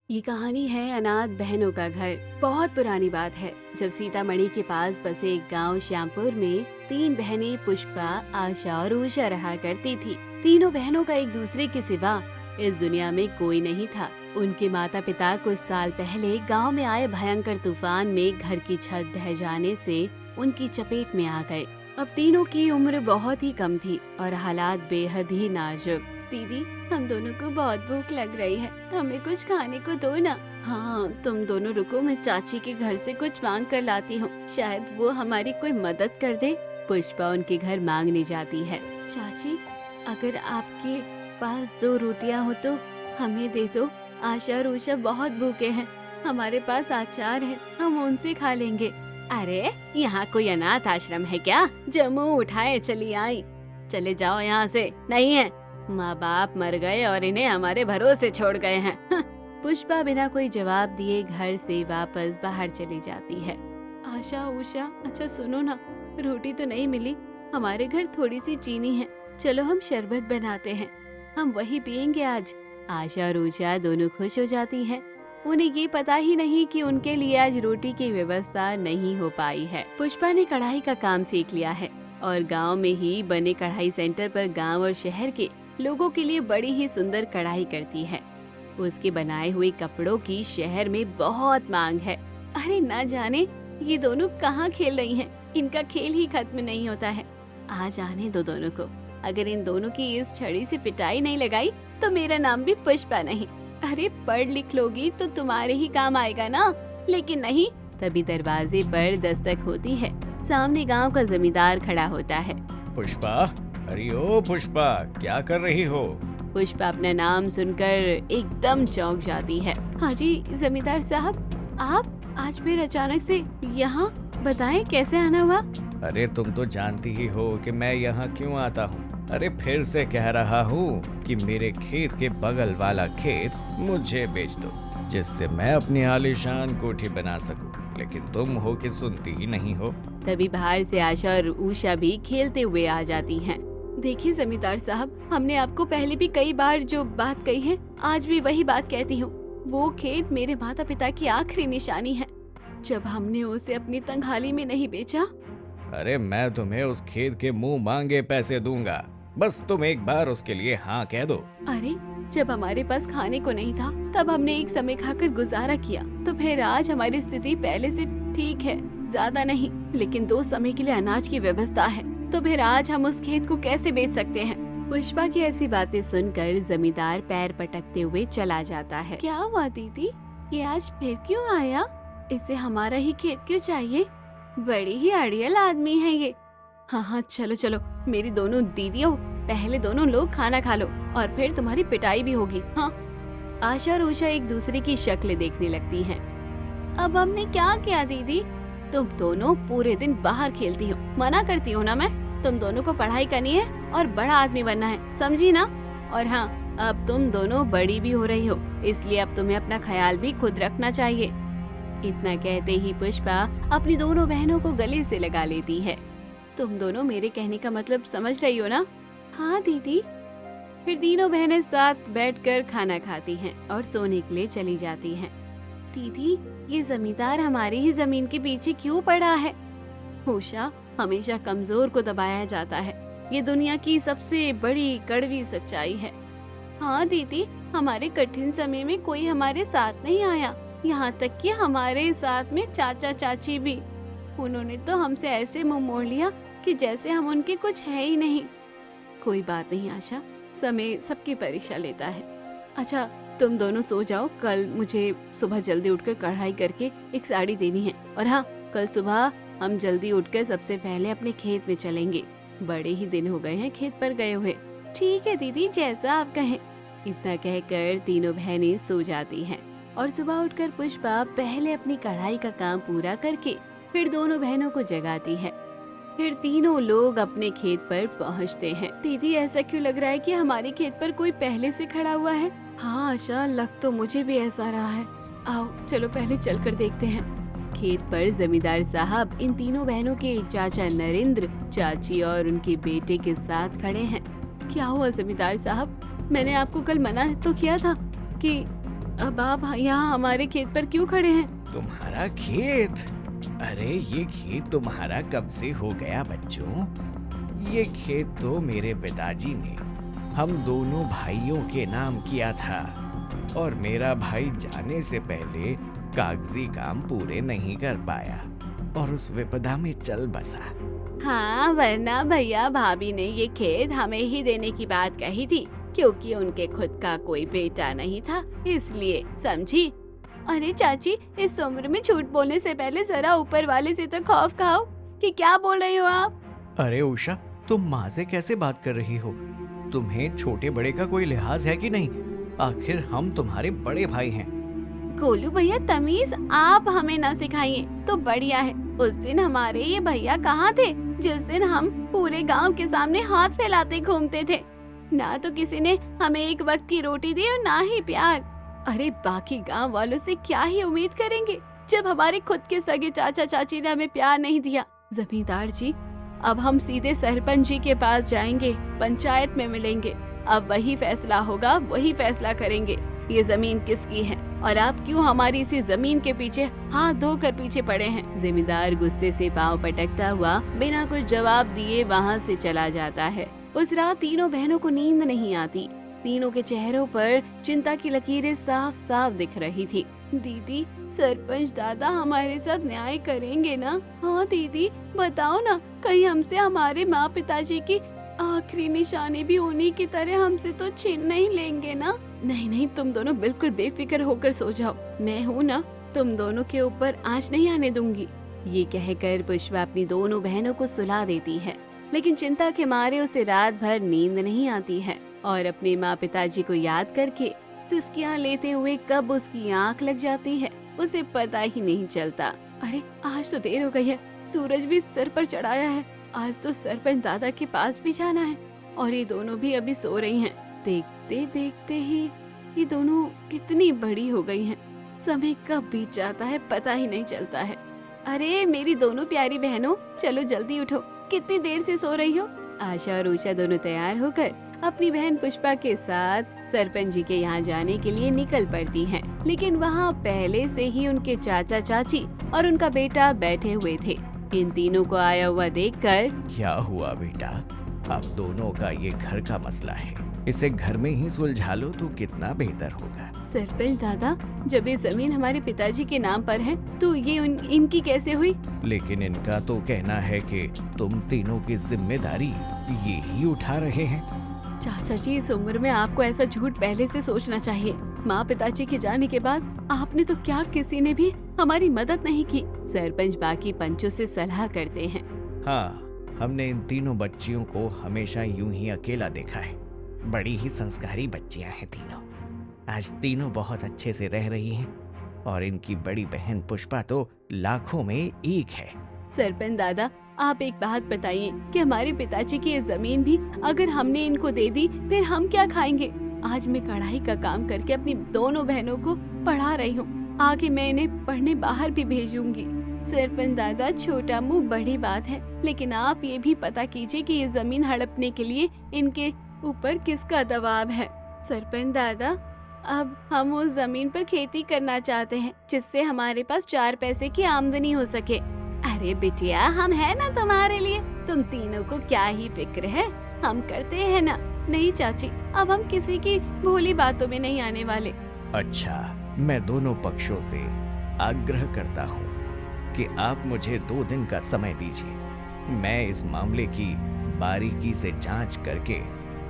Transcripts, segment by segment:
ये कहानी है अनाथ बहनों का घर। बहुत पुरानी बात है, जब सीतामढ़ी के पास बसे एक गांव श्यामपुर में 3 बहनें पुष्पा, आशा और उषा रहा करती थी। तीनों बहनों का एक दूसरे के सिवा इस दुनिया में कोई नहीं था। उनके माता पिता कुछ साल पहले गांव में आए भयंकर तूफान में घर की छत ढह जाने से उनकी चपेट में आ गए। अब तीनों की उम्र बहुत ही कम थी और हालात बेहद ही नाजुक। दीदी, हम दोनों को बहुत भूख लग रही है, हमें कुछ खाने को दो ना। हाँ, तुम दोनों रुको, मैं चाची के घर से कुछ मांग कर लाती हूँ, शायद वो हमारी कोई मदद कर दे। पुष्पा उनके घर मांगने जाती है। चाची, अगर आपके पास 2 रोटियाँ हो तो हमें दे दो। आशा और उषा बहुत भूखे हैं, हमारे पास अचार है, हम उनसे खा लेंगे। अरे, यहाँ कोई अनाथ आश्रम है क्या जो मुँह उठाए चली आई? चले जाओ यहाँ से। नहीं है, माँ बाप मर गए और इन्हें हमारे भरोसे छोड़ गए हैं। पुष्पा बिना कोई जवाब दिए घर से वापस बाहर चली जाती है। आशा, उषा, अच्छा सुनो ना, रोटी तो नहीं मिली, हमारे घर थोड़ी सी चीनी है, चलो हम शरबत बनाते हैं, हम वही पियेंगे आज। आशा और उषा दोनों खुश हो जाती हैं। उन्हें ये पता ही नहीं कि उनके लिए आज रोटी की व्यवस्था नहीं हो पाई है। पुष्पा ने कढ़ाई का काम सीख लिया है और गांव में ही बने कढ़ाई सेंटर पर गांव और शहर के लोगों के लिए बड़ी ही सुंदर कढ़ाई करती है। उसके बनाए हुए कपड़ों की शहर में बहुत मांग है। अरे ना जाने ये दोनों कहाँ खेल रही हैं, इनका खेल ही खत्म नहीं होता है। आज आने दो दोनों को, अगर इन दोनों की इस छड़ी से पिटाई नहीं लगाई तो मेरा नाम भी पुष्पा नहीं। अरे पढ़ लिख लोगी तो तुम्हारे ही काम आएगा ना, लेकिन नहीं। तभी दरवाजे पर दस्तक होती है। सामने गांव का जमींदार खड़ा होता है। पुष्पा, अरे ओ पुष्पा, क्या कर रही हो? पुष्पा अपना नाम सुनकर एकदम चौंक जाती है। हाँ जी जमींदार साहब, आप आज फिर अचानक से यहाँ, बताएं कैसे आना हुआ? अरे तुम तो जानती ही हो कि मैं यहाँ क्यों आता हूँ। अरे फिर से कह रहा हूँ कि मेरे खेत के बगल वाला खेत मुझे बेच दो, जिससे मैं अपनी आलीशान कोठी बना सकूं। लेकिन तुम हो कि सुनती ही नहीं हो। तभी बाहर से आशा और उषा भी खेलते हुए आ जाती हैं। देखिए जमींदार साहब, हमने आपको पहले भी कई बार जो बात कही है, आज भी वही बात कहती हूँ। वो खेत मेरे माता पिता की आखिरी निशानी है, जब हमने उसे अपनी तंगहाली में नहीं बेचा। अरे मैं तुम्हें उस खेत के मुंह मांगे पैसे दूंगा, बस तुम एक बार उसके लिए हाँ कह दो। अरे जब हमारे पास खाने को नहीं था तब हमने एक समय खाकर गुजारा किया, तो फिर आज हमारी स्थिति पहले से ठीक है, ज्यादा नहीं, लेकिन 2 समय के लिए अनाज की व्यवस्था है, तो फिर आज हम उस खेत को कैसे बेच सकते हैं? पुष्पा की ऐसी बातें सुनकर जमींदार पैर पटकते हुए चला जाता है। क्या हुआ दीदी, ये आज फिर क्यों आया? इसे हमारा ही खेत क्यों चाहिए? बड़ी ही अड़ियल आदमी है ये। हाँ हाँ, चलो चलो मेरी दोनों दीदियों, पहले दोनों लोग खाना खा लो और फिर तुम्हारी पिटाई भी होगी। हाँ। आशा और उषा एक दूसरे की शक्लें देखने लगती हैं। अब हमने क्या किया दीदी? तुम दोनों पूरे दिन बाहर खेलती हो, मना करती हो ना मैं? तुम दोनों को पढ़ाई करनी है और बड़ा आदमी बनना है, समझी ना? और हाँ, अब तुम दोनों बड़ी भी हो रही हो, इसलिए अब तुम्हें अपना ख्याल भी खुद रखना चाहिए। इतना कहते ही पुष्पा अपनी दोनों बहनों को गले से लगा लेती है। तुम दोनों मेरे कहने का मतलब समझ रही हो ना? हाँ दीदी। फिर तीनों बहनें साथ बैठकर खाना खाती हैं और सोने के लिए चली जाती हैं। दीदी, ये जमींदार हमारी ही जमीन के पीछे क्यों पड़ा है? उषा, हमेशा कमजोर को दबाया जाता है, ये दुनिया की सबसे बड़ी कड़वी सच्चाई है। हाँ दीदी, हमारे कठिन समय में कोई हमारे साथ नहीं आया, यहाँ तक कि हमारे साथ में चाचा चाची भी। उन्होंने तो हमसे ऐसे मुंह मोड़ लिया कि जैसे हम उनके कुछ है ही नहीं। कोई बात नहीं आशा, समय सबकी परीक्षा लेता है। अच्छा तुम दोनों सो जाओ, कल मुझे सुबह जल्दी उठकर कढ़ाई करके एक साड़ी देनी है। और हाँ, कल सुबह हम जल्दी उठकर सबसे पहले अपने खेत में चलेंगे, बड़े ही दिन हो गए हैं खेत पर गए हुए। ठीक है दीदी, जैसा आप कहें। इतना कहकर तीनों बहनें सो जाती हैं और सुबह उठकर पुष्पा पहले अपनी कढ़ाई का काम पूरा करके फिर दोनों बहनों को जगाती है। फिर तीनों लोग अपने खेत पर पहुंचते हैं। दीदी, ऐसा क्यों लग रहा है कि हमारे खेत पर कोई पहले से खड़ा हुआ है? हाँ आशा, लग तो मुझे भी ऐसा रहा है। आओ चलो पहले चलकर देखते हैं। खेत पर जमींदार साहब इन तीनों बहनों के चाचा नरेंद्र, चाची और उनके बेटे के साथ खड़े हैं। क्या हुआ जमींदार साहब? मैंने आपको कल मना तो किया था कि अब आप यहाँ हमारे खेत पर क्यों खड़े हैं? तुम्हारा खेत? अरे ये खेत तुम्हारा कब से हो गया बच्चों? ये खेत तो मेरे पिताजी ने हम दोनों भाइयों के नाम किया था और मेरा भाई जाने से पहले कागजी काम पूरे नहीं कर पाया और उस विपदा में चल बसा। हाँ, वरना भैया भाभी ने ये खेत हमें ही देने की बात कही थी, क्योंकि उनके खुद का कोई बेटा नहीं था, इसलिए, समझी? अरे चाची, इस उम्र में झूठ बोलने से पहले जरा ऊपर वाले से तो खौफ खाओ कि क्या बोल रही हो आप। अरे उषा, तुम माँ से कैसे बात कर रही हो? तुम्हें छोटे बड़े का कोई लिहाज है कि नहीं? आखिर हम तुम्हारे बड़े भाई हैं। गोलू भैया, तमीज आप हमें ना सिखाइए तो बढ़िया है। उस दिन हमारे ये भैया कहाँ थे जिस दिन हम पूरे गांव के सामने हाथ फैलाते घूमते थे? ना तो किसी ने हमें एक वक्त की रोटी दी और ना ही प्यार। अरे बाकी गांव वालों से क्या ही उम्मीद करेंगे जब हमारे खुद के सगे चाचा चाची ने हमें प्यार नहीं दिया। जमींदार जी, अब हम सीधे सरपंच जी के पास जाएंगे, पंचायत में मिलेंगे। अब वही फैसला होगा, वही फैसला करेंगे ये जमीन किसकी है और आप क्यों हमारी इसी जमीन के पीछे हाथ धोकर पीछे पड़े हैं। जिम्मेदार गुस्से से पांव पटकता हुआ बिना कुछ जवाब दिए वहाँ से चला जाता है। उस रात तीनों बहनों को नींद नहीं आती। तीनों के चेहरों पर चिंता की लकीरें साफ साफ दिख रही थी। दीदी, सरपंच दादा हमारे साथ न्याय करेंगे ना? हाँ दीदी, बताओ ना, कहीं हमसे हमारे माँ पिताजी की आखिरी निशानी भी उन्हीं की तरह हमसे तो छीन नहीं लेंगे ना? नहीं नहीं, तुम दोनों बिल्कुल बेफिक्र होकर सो जाओ, मैं हूँ ना, तुम दोनों के ऊपर आंच नहीं आने दूंगी। ये कहकर पुष्पा अपनी दोनों बहनों को सुला देती है, लेकिन चिंता के मारे उसे रात भर नींद नहीं आती है और अपने माँ पिताजी को याद करके सिसकियां लेते हुए कब उसकी आंख लग जाती है उसे पता ही नहीं चलता। अरे आज तो देर हो गई है, सूरज भी सर पर चढ़ाया है। आज तो सरपंच दादा के पास भी जाना है और ये दोनों भी अभी सो रही हैं। देखते देखते ही ये दोनों कितनी बड़ी हो गई हैं। समय कब बीत जाता है पता ही नहीं चलता है। अरे मेरी दोनों प्यारी बहनों, चलो जल्दी उठो, कितनी देर से सो रही हो? आशा और उषा दोनों तैयार होकर अपनी बहन पुष्पा के साथ सरपंच जी के यहाँ जाने के लिए निकल पड़ती हैं। लेकिन वहाँ पहले से ही उनके चाचा चाची और उनका बेटा बैठे हुए थे। इन तीनों को आया हुआ देखकर, क्या हुआ बेटा? अब दोनों का ये घर का मसला है, इसे घर में ही सुलझा लो तो कितना बेहतर होगा। सरपंच दादा, जब ये जमीन हमारे पिताजी के नाम पर है तो ये इनकी कैसे हुई? लेकिन इनका तो कहना है कि तुम तीनों की जिम्मेदारी ये ही उठा रहे हैं। चाचा जी, इस उम्र में आपको ऐसा झूठ पहले से सोचना चाहिए। माँ पिताजी के जाने के बाद आपने तो क्या किसी ने भी हमारी मदद नहीं की। सरपंच बाकी पंचों से सलाह करते हैं। हाँ, हमने इन तीनों बच्चियों को हमेशा यूं ही अकेला देखा है। बड़ी ही संस्कारी बच्चियां हैं तीनों। आज तीनों बहुत अच्छे से रह रही हैं और इनकी बड़ी बहन पुष्पा तो लाखों में एक है। सरपंच दादा, आप एक बात बताइए कि हमारे पिताजी की ये जमीन भी अगर हमने इनको दे दी फिर हम क्या खाएंगे? आज मैं कढ़ाई का काम करके अपनी दोनों बहनों को पढ़ा रही हूँ, आगे मैं इन्हें पढ़ने बाहर भी भेजूंगी। सरपंच दादा, छोटा मुंह बड़ी बात है, लेकिन आप ये भी पता कीजिए कि ये जमीन हड़पने के लिए इनके ऊपर किसका दबाव है। सरपंच दादा, अब हम उस जमीन पर खेती करना चाहते हैं जिससे हमारे पास 4 पैसे की आमदनी हो सके। अरे बिटिया, हम है ना तुम्हारे लिए, तुम तीनों को क्या ही फिक्र है, हम करते हैं ना। नहीं चाची, अब हम किसी की भोली बातों में नहीं आने वाले। अच्छा, मैं दोनों पक्षों से आग्रह करता हूँ कि आप मुझे 2 दिन का समय दीजिए। मैं इस मामले की बारीकी से जांच करके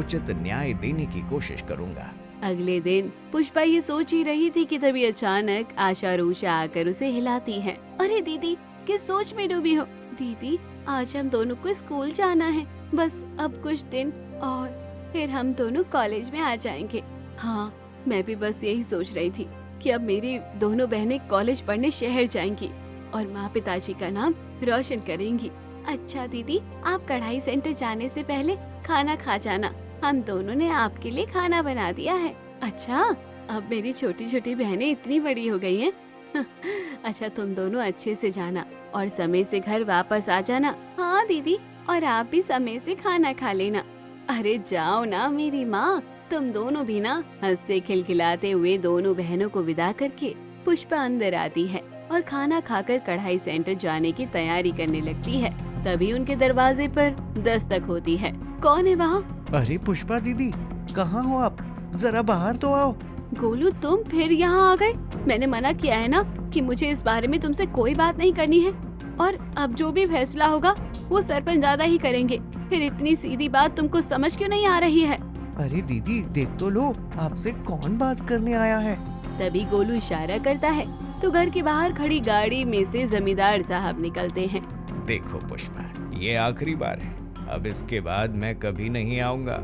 उचित न्याय देने की कोशिश करूँगा। अगले दिन पुष्पा ये सोच ही रही थी कि तभी अचानक आशा और उषा आकर उसे हिलाती है। अरे दीदी, किस सोच में डूबी हो? दीदी, आज हम दोनों को स्कूल जाना है, बस अब कुछ दिन और फिर हम दोनों कॉलेज में आ जाएंगे। हाँ, मैं भी बस यही सोच रही थी कि अब मेरी दोनों बहनें कॉलेज पढ़ने शहर जाएंगी और माँ पिताजी का नाम रोशन करेंगी। अच्छा दीदी, आप कढ़ाई सेंटर जाने से पहले खाना खा जाना, हम दोनों ने आपके लिए खाना बना दिया है। अच्छा, अब मेरी छोटी छोटी बहनें इतनी बड़ी हो गई हैं। अच्छा, तुम दोनों अच्छे से जाना और समय से घर वापस आ जाना। हाँ दीदी, और आप भी समय से खाना खा लेना। अरे जाओ ना मेरी माँ, तुम दोनों भी ना। हंसते खिलखिलाते हुए दोनों बहनों को विदा करके पुष्पा अंदर आती है और खाना खाकर कढ़ाई सेंटर जाने की तैयारी करने लगती है। तभी उनके दरवाजे पर दस्तक होती है। कौन है वहाँ? अरे पुष्पा दीदी, कहाँ हो आप? जरा बाहर तो आओ। गोलू, तुम फिर यहाँ आ गए? मैंने मना किया है ना कि मुझे इस बारे में तुमसे कोई बात नहीं करनी है, और अब जो भी फैसला होगा वो सरपंच दादा ही करेंगे। फिर इतनी सीधी बात तुमको समझ क्यों नहीं आ रही है? अरे दीदी देख तो लो, आपसे कौन बात करने आया है। तभी गोलू इशारा करता है तो घर के बाहर खड़ी गाड़ी में से जमींदार साहब निकलते हैं। देखो पुष्पा, ये आखिरी बार है, अब इसके बाद मैं कभी नहीं आऊंगा।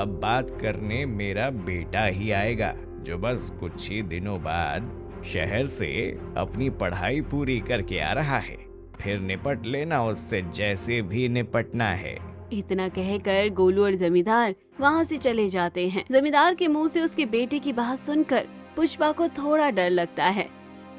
अब बात करने मेरा बेटा ही आएगा, जो बस कुछ ही दिनों बाद शहर से अपनी पढ़ाई पूरी करके आ रहा है। फिर निपट लेना उससे, जैसे भी निपटना है। इतना कहकर गोलू और जमींदार वहाँ से चले जाते हैं। जमींदार के मुंह से उसके बेटे की बात सुनकर पुष्पा को थोड़ा डर लगता है।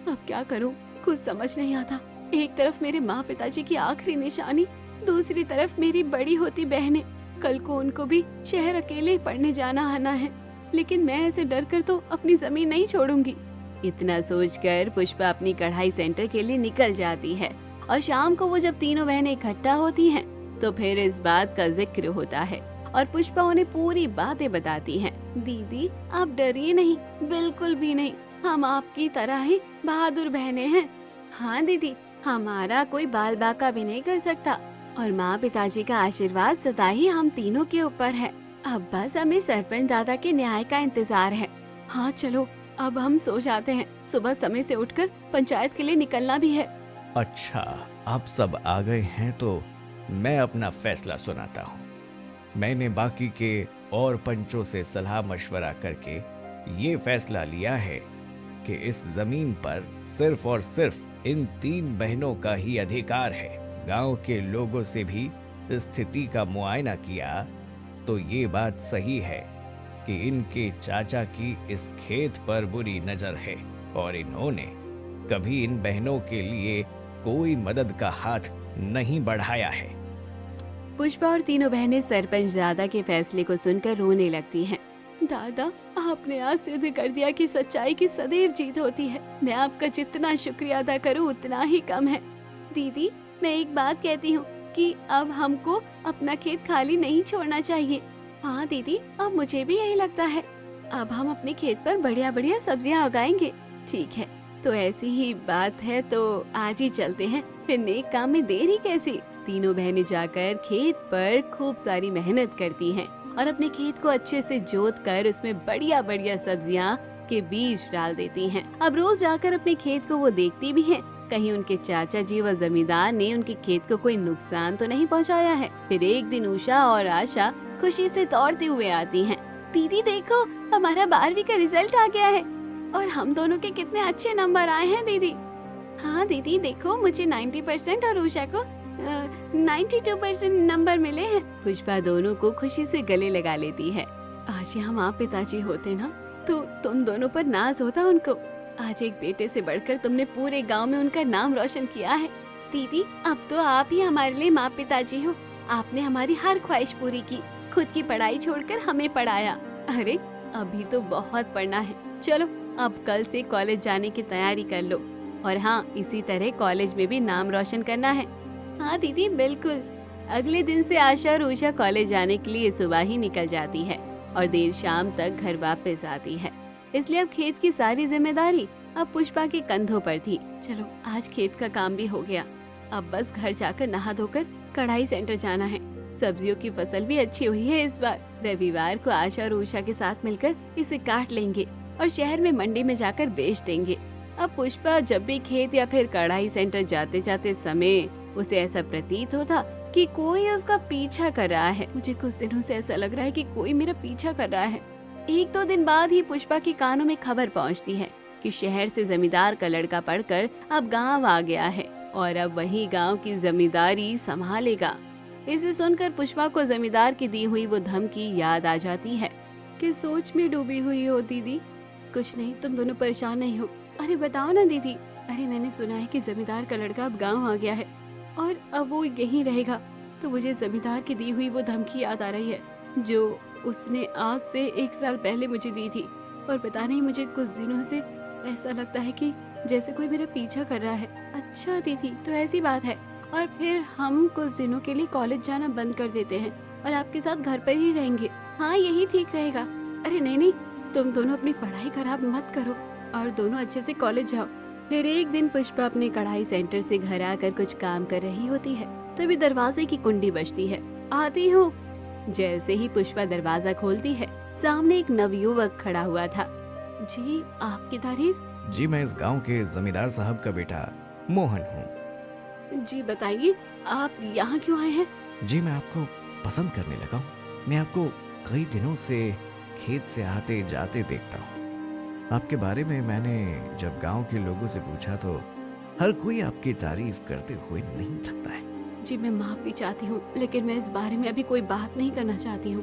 अब क्या करूं, कुछ समझ नहीं आता। एक तरफ मेरे माँ पिताजी की आखिरी निशानी, दूसरी तरफ मेरी बड़ी होती बहनें। कल को उनको भी शहर अकेले पढ़ने जाना आना है, लेकिन मैं ऐसे डर कर तो अपनी जमीन नहीं छोड़ूंगी। इतना सोचकर पुष्पा अपनी कढ़ाई सेंटर के लिए निकल जाती है, और शाम को वो जब तीनों बहनें इकट्ठा होती हैं तो फिर इस बात का जिक्र होता है और पुष्पा उन्हें पूरी बातें बताती है। दीदी, आप डरिए नहीं, बिल्कुल भी नहीं। हम आपकी तरह ही बहादुर बहनें हैं। हाँ दीदी, हमारा कोई बाल बाका भी नहीं कर सकता, और माँ पिताजी का आशीर्वाद सदा ही हम तीनों के ऊपर है। अब बस हमें सरपंच दादा के न्याय का इंतजार है। हाँ चलो, अब हम सो जाते हैं, सुबह समय से उठकर पंचायत के लिए निकलना भी है। अच्छा, आप सब आ गए हैं तो मैं अपना फैसला सुनाता हूँ। मैंने बाकी के और पंचों से सलाह मशवरा करके ये फैसला लिया है कि इस जमीन पर सिर्फ और सिर्फ इन 3 बहनों का ही अधिकार है। गांव के लोगों से भी स्थिति का मुआयना किया तो ये बात सही है कि इनके चाचा की इस खेत पर बुरी नजर है, और इन्होंने कभी इन बहनों के लिए कोई मदद का हाथ नहीं बढ़ाया है। पुष्पा और तीनों बहनें सरपंच दादा के फैसले को सुनकर रोने लगती हैं। दादा, आपने आज सिद्ध कर दिया कि सच्चाई की सदैव जीत होती है। मैं आपका जितना शुक्रिया अदा करूं उतना ही कम है। दीदी, मैं एक बात कहती हूँ कि अब हमको अपना खेत खाली नहीं छोड़ना चाहिए। हाँ दीदी, अब मुझे भी यही लगता है। अब हम अपने खेत पर बढ़िया बढ़िया सब्जियाँ उगाएंगे। ठीक है, तो ऐसी ही बात है तो आज ही चलते हैं, फिर नेक काम में देर ही कैसी। तीनों बहनें जाकर खेत पर खूब सारी मेहनत करती हैं और अपने खेत को अच्छे से जोत कर उसमें बढ़िया बढ़िया सब्जियां के बीज डाल देती हैं। अब रोज जाकर अपने खेत को वो देखती भी हैं, कहीं उनके चाचा जी व जमींदार ने उनके खेत को कोई नुकसान तो नहीं पहुंचाया है। फिर एक दिन उषा और आशा खुशी से दौड़ते हुए आती हैं। दीदी देखो, हमारा 12वीं का रिजल्ट आ गया है और हम दोनों के कितने अच्छे नंबर आए हैं दीदी। हाँ दीदी देखो, मुझे 90% और उषा को 92% नंबर मिले हैं। पुष्पा दोनों को खुशी से गले लगा लेती है। आज यहाँ माँ पिताजी होते ना तो तुम दोनों पर नाज होता उनको। आज एक बेटे से बढ़कर तुमने पूरे गांव में उनका नाम रोशन किया है। दीदी, अब तो आप ही हमारे लिए माँ पिताजी हो। आपने हमारी हर ख्वाहिश पूरी की, खुद की पढ़ाई छोड़कर हमें पढ़ाया। अरे अभी तो बहुत पढ़ना है। चलो अब कल से कॉलेज जाने की तैयारी कर लो, और हाँ, इसी तरह कॉलेज में भी नाम रोशन करना है। हाँ दीदी बिल्कुल। अगले दिन से आशा और उषा कॉलेज जाने के लिए सुबह ही निकल जाती है और देर शाम तक घर वापस आती है। इसलिए अब खेत की सारी जिम्मेदारी अब पुष्पा के कंधों पर थी। चलो आज खेत का काम भी हो गया, अब बस घर जाकर नहा धोकर कढ़ाई सेंटर जाना है। सब्जियों की फसल भी अच्छी हुई है इस बार। रविवार को आशा और उषा के साथ मिलकर इसे काट लेंगे और शहर में मंडी में जाकर बेच देंगे। अब पुष्पा जब भी खेत या फिर कढ़ाई सेंटर जाते जाते समय उसे ऐसा प्रतीत होता कि कोई उसका पीछा कर रहा है। मुझे कुछ दिनों से ऐसा लग रहा है कि कोई मेरा पीछा कर रहा है। 1-2 दिन बाद ही पुष्पा के कानों में खबर पहुंचती है कि शहर से जमींदार का लड़का पढ़कर अब गांव आ गया है और अब वही गांव की जमींदारी संभालेगा। इसे सुनकर पुष्पा को जमींदार की दी हुई वो धमकी याद आ जाती है। कि सोच में डूबी हुई हो दीदी? कुछ नहीं, तुम दोनों परेशान नहीं हो। अरे बताओ ना दीदी। अरे मैंने सुना है कि जमींदार का लड़का अब गाँव आ गया है और अब वो यहीं रहेगा, तो मुझे जमींदार की दी हुई वो धमकी याद आ रही है जो उसने आज से 1 साल पहले मुझे दी थी। और पता नहीं, मुझे कुछ दिनों से ऐसा लगता है कि जैसे कोई मेरा पीछा कर रहा है। अच्छा दीदी, तो ऐसी बात है। और फिर हम कुछ दिनों के लिए कॉलेज जाना बंद कर देते हैं और आपके साथ घर पर ही रहेंगे। हाँ, यही ठीक रहेगा। अरे नहीं नहीं, तुम दोनों अपनी पढ़ाई खराब मत करो और दोनों अच्छे से कॉलेज जाओ। फिर एक दिन पुष्पा अपने कढ़ाई सेंटर से घर आकर कुछ काम कर रही होती है, तभी दरवाजे की कुंडी बजती है। आती हूँ। जैसे ही पुष्पा दरवाजा खोलती है, सामने एक नवयुवक खड़ा हुआ था। जी, आपकी तारीफ? जी, मैं इस गांव के जमींदार साहब का बेटा मोहन हूँ। जी बताइए, आप यहाँ क्यों आए हैं? जी, मैं आपको पसंद करने लगा हूँ। मैं आपको कई दिनों से खेत से आते जाते देखता हूँ। आपके बारे में मैंने जब गांव के लोगों से पूछा तो हर कोई आपकी तारीफ करते हुए नहीं थकता है। जी, मैं माफी चाहती हूँ, लेकिन मैं इस बारे में अभी कोई बात नहीं करना चाहती हूँ।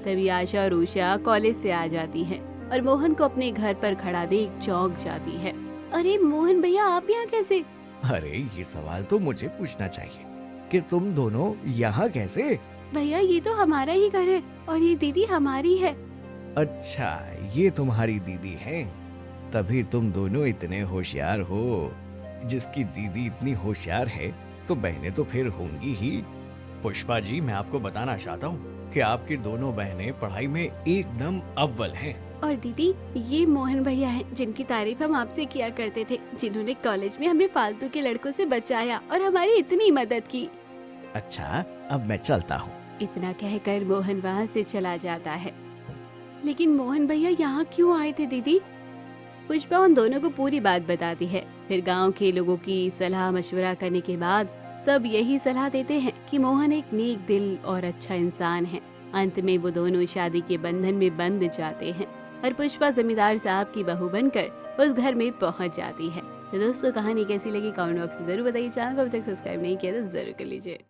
तभी आशा और उषा कॉलेज से आ जाती हैं और मोहन को अपने घर पर खड़ा देख चौंक जाती है। अरे मोहन भैया, आप यहाँ कैसे? अरे, ये सवाल तो मुझे पूछना चाहिए कि तुम दोनों यहाँ कैसे? भैया, ये तो हमारा ही घर है और ये दीदी हमारी है। अच्छा, ये तुम्हारी दीदी है, तभी तुम दोनों इतने होशियार हो। जिसकी दीदी इतनी होशियार है तो बहनें तो फिर होंगी ही। पुष्पा जी, मैं आपको बताना चाहता हूँ कि आपकी दोनों बहनें पढ़ाई में एकदम अव्वल हैं। और दीदी, ये मोहन भैया हैं जिनकी तारीफ हम आपसे किया करते थे, जिन्होंने कॉलेज में हमें फालतू के लड़कों से बचाया और हमारी इतनी मदद की। अच्छा, अब मैं चलता हूँ। इतना कहकर मोहन वहाँ से चला जाता है। लेकिन मोहन भैया यहाँ क्यों आए थे दीदी? पुष्पा उन दोनों को पूरी बात बताती है। फिर गांव के लोगों की सलाह मशवरा करने के बाद सब यही सलाह देते हैं कि मोहन एक नेक दिल और अच्छा इंसान है। अंत में वो दोनों शादी के बंधन में बंध जाते हैं और पुष्पा जमींदार साहब की बहू बनकर उस घर में पहुंच जाती है। तो दोस्तों, कहानी कैसी लगी कमेंट बॉक्स में जरूर बताइए। चैनल को अभी तक सब्सक्राइब नहीं किया तो जरूर कर लीजिए।